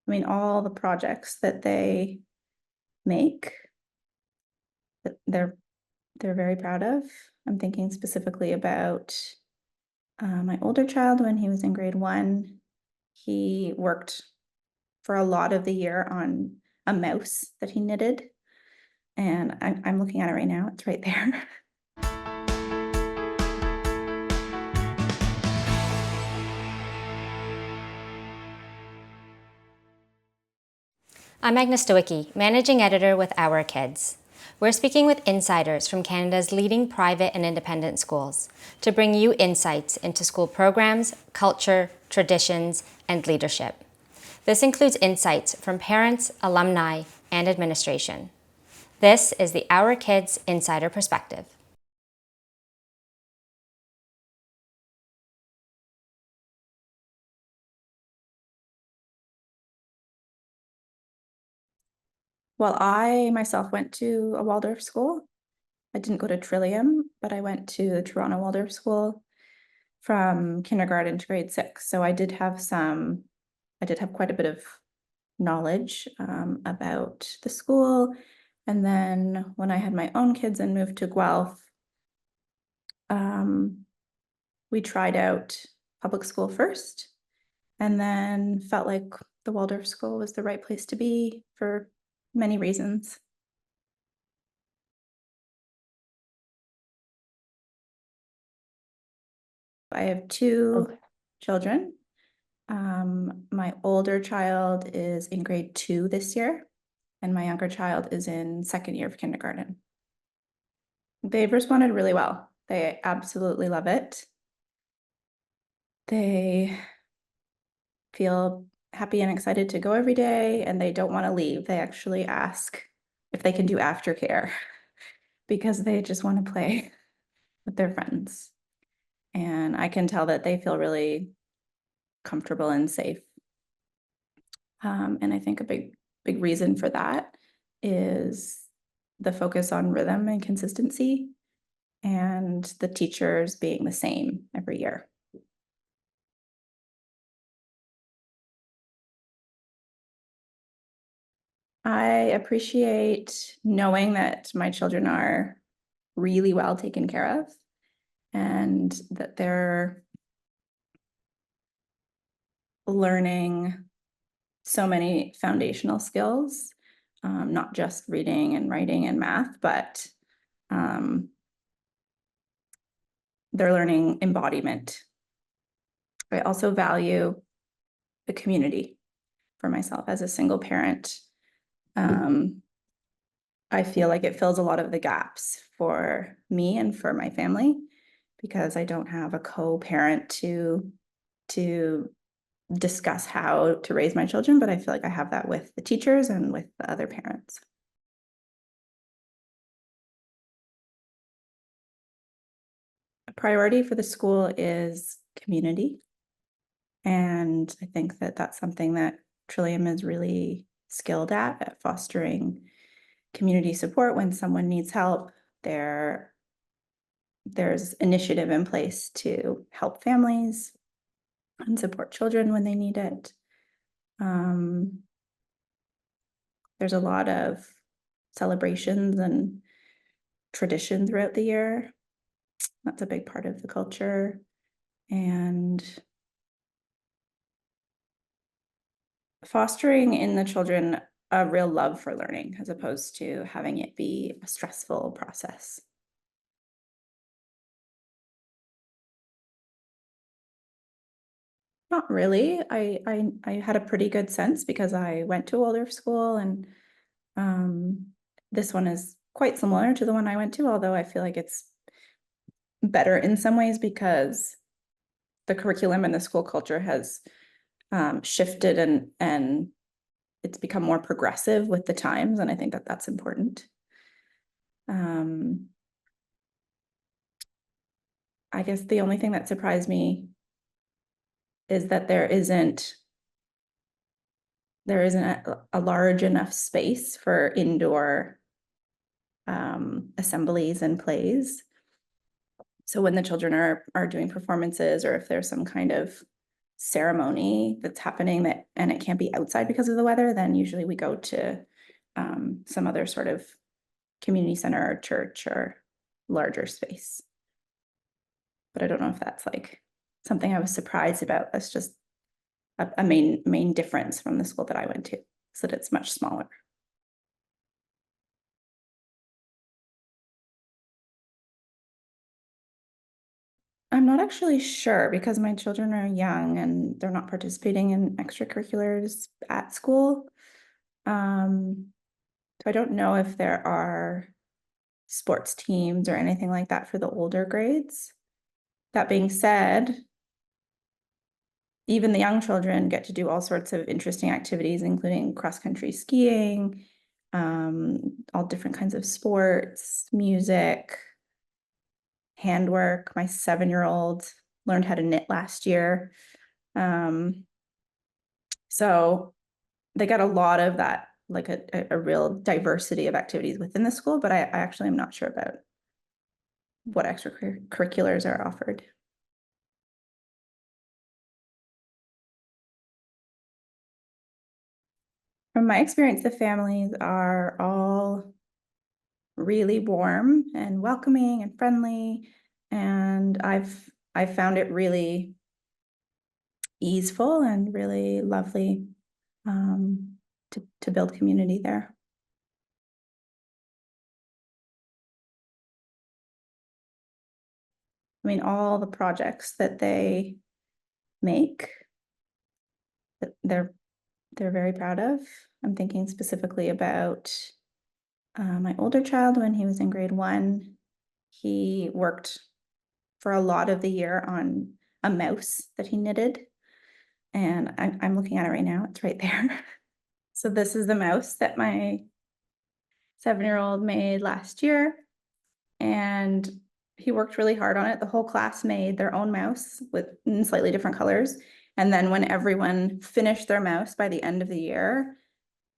I mean, all the projects that they make, they're very proud of. I'm thinking specifically about my older child when he was in grade 1. He worked for a lot of the year on a mouse that he knitted, and I'm looking at it right now. It's right there. I'm Agnes Stowicki, Managing Editor with Our Kids. We're speaking with insiders from Canada's leading private and independent schools to bring you insights into school programs, culture, traditions, and leadership. This includes insights from parents, alumni, and administration. This is the Our Kids Insider Perspective. Well, I myself went to a Waldorf school. I didn't go to Trillium, but I went to the Toronto Waldorf School from kindergarten to grade 6. So I did have quite a bit of knowledge about the school. And then when I had my own kids and moved to Guelph, we tried out public school first, and then felt like the Waldorf School was the right place to be for many reasons. I have two children. My older child is in grade 2 this year, and my younger child is in second year of kindergarten. They've responded really well. They absolutely love it. They feel happy and excited to go every day, and they don't want to leave. They actually ask if they can do aftercare because they just want to play with their friends. And I can tell that they feel really comfortable and safe. And I think a big reason for that is the focus on rhythm and consistency, and the teachers being the same every year. I appreciate knowing that my children are really well taken care of, and that they're learning so many foundational skills, not just reading and writing and math, but they're learning embodiment. I also value the community for myself as a single parent. I feel like it fills a lot of the gaps for me and for my family because I don't have a co-parent to discuss how to raise my children, but I feel like I have that with the teachers and with the other parents. A priority for the school is community. And I think that that's something that Trillium is really skilled at fostering community support when someone needs help. There's initiative in place to help families and support children when they need it. There's a lot of celebrations and tradition throughout the year. That's a big part of the culture. And fostering in the children a real love for learning as opposed to having it be a stressful process. Not really. I had a pretty good sense because I went to Waldorf school, and this one is quite similar to the one I went to, although I feel like it's better in some ways because the curriculum and the school culture has shifted, and it's become more progressive with the times, and I think that that's important. I guess the only thing that surprised me is that there isn't a large enough space for indoor assemblies and plays. So when the children are doing performances, or if there's some kind of ceremony that's happening and it can't be outside because of the weather, then usually we go to some other sort of community center or church or larger space. But I don't know if that's like something I was surprised about. That's just a main difference from the school that I went to, is that it's much smaller. I'm not actually sure because my children are young and they're not participating in extracurriculars at school. So I don't know if there are sports teams or anything like that for the older grades. That being said, even the young children get to do all sorts of interesting activities, including cross-country skiing, all different kinds of sports, music, handwork. My 7-year-old learned how to knit last year. So they got a lot of that, like a real diversity of activities within the school, but I actually am not sure about what extracurriculars are offered. From my experience, the families are all really warm and welcoming and friendly, and I've found it really easeful and really lovely to build community there. I mean, all the projects that they make, they're very proud of. I'm thinking specifically about my older child when he was in grade 1. He worked for a lot of the year on a mouse that he knitted. And I'm looking at it right now. It's right there. So this is the mouse that my 7-year-old made last year. And he worked really hard on it. The whole class made their own mouse in slightly different colors. And then when everyone finished their mouse by the end of the year,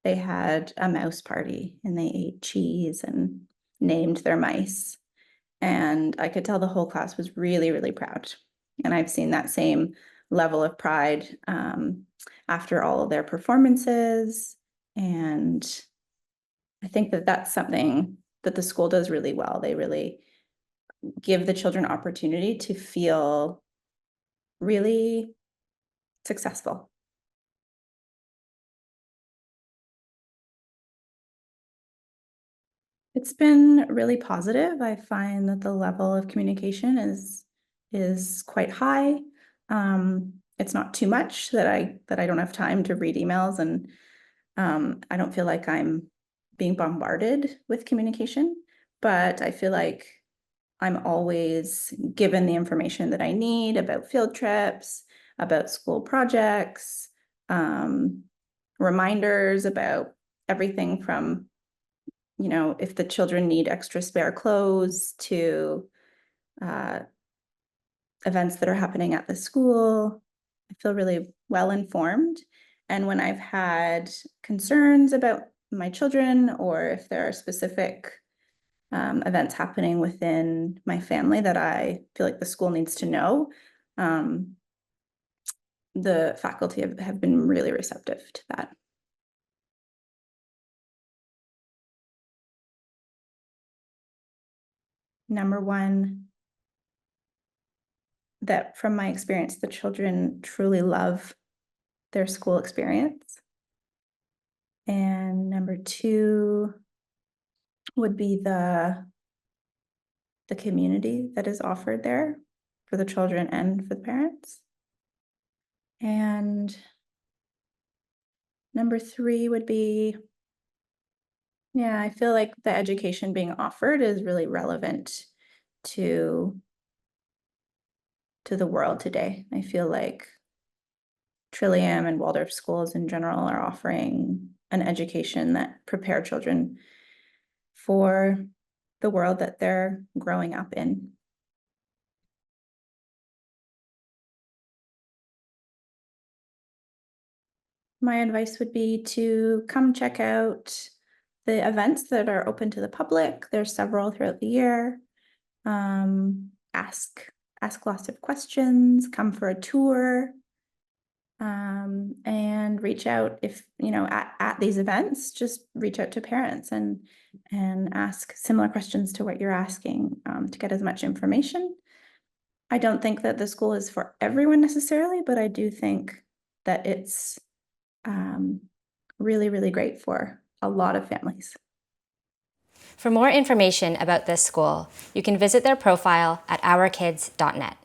they had a mouse party and they ate cheese and named their mice. And I could tell the whole class was really, really proud. And I've seen that same level of pride after all of their performances. And I think that that's something that the school does really well. They really give the children opportunity to feel really successful. It's been really positive. I find that the level of communication is quite high. It's not too much that I don't have time to read emails, and I don't feel like I'm being bombarded with communication, but I feel like I'm always given the information that I need about field trips, about school projects, reminders about everything from, if the children need extra spare clothes to events that are happening at the school. I feel really well informed. And when I've had concerns about my children, or if there are specific events happening within my family that I feel like the school needs to know, the faculty have been really receptive to that. Number one, that from my experience, the children truly love their school experience. And number 2 would be the community that is offered there for the children and for the parents. And number 3 would be, yeah, I feel like the education being offered is really relevant to the world today. I feel like Trillium and Waldorf schools in general are offering an education that prepare children for the world that they're growing up in. My advice would be to come check out the events that are open to the public. There's several throughout the year. Ask lots of questions, come for a tour, and reach out if, at these events, just reach out to parents and ask similar questions to what you're asking, to get as much information. I don't think that the school is for everyone necessarily, but I do think that it's really, really great for a lot of families. For more information about this school, you can visit their profile at ourkids.net.